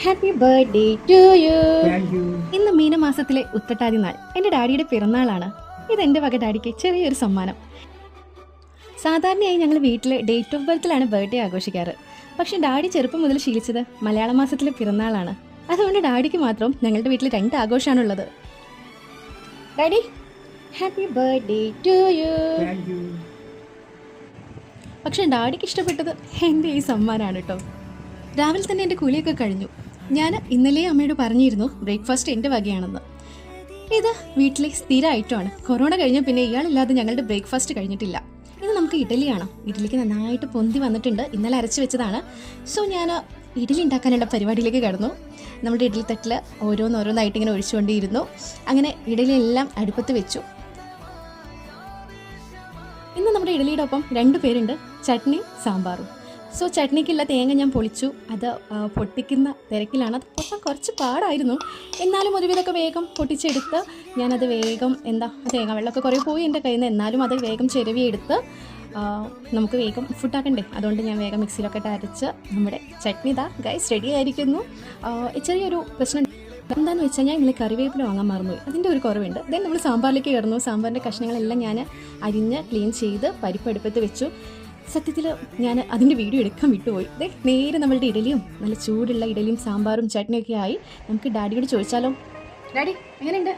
Happy birthday to you. Thank you. ഇന്ന് മീനമാസത്തിലെ ഉത്രട്ടാതി നാൾ എൻ്റെ ഡാഡിയുടെ പിറന്നാളാണ്. ഇത് എൻ്റെ വക ഡാഡിക്ക് ചെറിയൊരു സമ്മാനം. സാധാരണയായി ഞങ്ങൾ വീട്ടിൽ ഡേറ്റ് ഓഫ് ബർത്തിലാണ് ബർത്ത്ഡേ ആഘോഷിക്കാറ്. പക്ഷേ ഡാഡി ചെറുപ്പം മുതൽ ശീലിച്ചത് മലയാള മാസത്തിലെ പിറന്നാളാണ്. അതുകൊണ്ട് ഡാഡിക്ക് മാത്രം ഞങ്ങളുടെ വീട്ടിൽ 2 ആഘോഷമാണുള്ളത്. Daddy happy birthday to you. Thank you. പക്ഷേ ഡാഡിക്ക് ഇഷ്ടപ്പെട്ടത് എൻ്റെ ഈ സമ്മാനമാണ് കേട്ടോ. രാവിലെ തന്നെ എൻ്റെ കുളിയൊക്കെ കഴിഞ്ഞു. ഞാൻ ഇന്നലെ അമ്മയോട് പറഞ്ഞിരുന്നു ബ്രേക്ക്ഫാസ്റ്റ് എൻ്റെ വകയാണെന്ന്. ഇത് വീട്ടിലെ സ്ഥിര ഐറ്റമാണ്. കൊറോണ കഴിഞ്ഞ പിന്നെ ഇയാളില്ലാതെ ഞങ്ങളുടെ ബ്രേക്ക്ഫാസ്റ്റ് കഴിഞ്ഞിട്ടില്ല. ഇത് നമുക്ക് ഇഡലിയാണ്. ഇഡലിക്ക് നന്നായിട്ട് പൊന്തി വന്നിട്ടുണ്ട്. ഇന്നലെ അരച്ച് വെച്ചതാണ്. സോ ഞാൻ ഇഡലി ഉണ്ടാക്കാനുള്ള പരിപാടിയിലേക്ക് കടന്നു. നമ്മുടെ ഇഡലി തട്ടിൽ ഓരോന്നായിട്ട് ഇങ്ങനെ ഒഴിച്ചുകൊണ്ടിരുന്നു. അങ്ങനെ ഇഡലി എല്ലാം അടുപ്പത്ത് വെച്ചു. ഇന്ന് നമ്മുടെ ഇഡലിയുടെ ഒപ്പം 2 പേരുണ്ട്, ചട്നിയും സാമ്പാറും. സോ ചട്നിക്കുള്ള തേങ്ങ ഞാൻ പൊളിച്ചു. അത് പൊട്ടിക്കുന്ന തിരക്കിലാണ്. അത് പൊട്ടാൻ കുറച്ച് പാടായിരുന്നു. എന്നാലും ഒരുവിധമൊക്കെ വേഗം പൊട്ടിച്ചെടുത്ത് ഞാനത് വേഗം തേങ്ങ വെള്ളമൊക്കെ കുറേ പോയി എൻ്റെ കയ്യിൽ നിന്ന്. എന്നാലും അത് വേഗം ചിരവിയെടുത്ത് നമുക്ക് വേഗം ഫുഡാക്കണ്ടേ. അതുകൊണ്ട് ഞാൻ വേഗം മിക്സിയിലൊക്കെ അരച്ച് നമ്മുടെ ചട്നി ഗൈസ് റെഡി ആയിരിക്കുന്നു. ചെറിയൊരു പ്രശ്നം എന്താണെന്ന് വെച്ചാൽ ഞാൻ ഇന്നലെ കറിവേപ്പില വാങ്ങാൻ മറന്നുപോയി. അതിൻ്റെ ഒരു കുറവുണ്ട്. ദെൻ നമ്മൾ സാമ്പാറിലേക്ക് കിടന്നു. സാമ്പാറിൻ്റെ കഷ്ണങ്ങളെല്ലാം ഞാൻ അരിഞ്ഞ് ക്ലീൻ ചെയ്ത് പരിപ്പെടുപ്പത്ത് വെച്ചു. സത്യത്തിൽ ഞാൻ അതിൻ്റെ വീഡിയോ എടുക്കാൻ വിട്ടുപോയി. നേരെ നമ്മളുടെ ഇഡലിയും നല്ല ചൂടുള്ള ഇഡലിയും സാമ്പാറും ചട്നിയൊക്കെ ആയി. നമുക്ക് ഡാഡിയോട് ചോദിച്ചാലോ. ഡാഡി എങ്ങനെയുണ്ട്?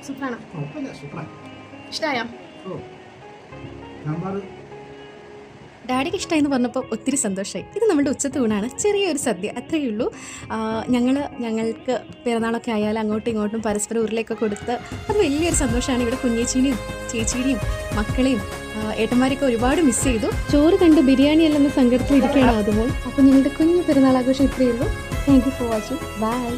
സൂപ്പറാണോ? ഇഷ്ടമായോ? ഡാഡിക്ക് ഇഷ്ടമായെന്ന് പറഞ്ഞപ്പോൾ ഒത്തിരി സന്തോഷമായി. ഇത് നമ്മുടെ ഉച്ചത്തെ ഊണാണ്. ചെറിയൊരു സദ്യ, അത്രയേ ഉള്ളൂ. ഞങ്ങൾക്ക് പിറന്നാളൊക്കെ ആയാലും അങ്ങോട്ടും ഇങ്ങോട്ടും പരസ്പരം ഉരുളയൊക്കെ കൊടുത്ത് അത് വലിയൊരു സന്തോഷമാണ്. ഇവിടെ കുഞ്ഞേച്ചീനെയും ചേച്ചീനെയും മക്കളെയും ഏട്ടന്മാരെയൊക്കെ ഒരുപാട് മിസ് ചെയ്തു. ചോറ് കണ്ട് ബിരിയാണി അല്ലെന്ന സങ്കടത്തിൽ ഇരിക്കുകയാണ് അതുമ്പോൾ. അപ്പോൾ ഞങ്ങളുടെ കുഞ്ഞു പെരുന്നാൾ ആഘോഷം ഇത്രയേ ഉള്ളൂ. Thank you for watching. By.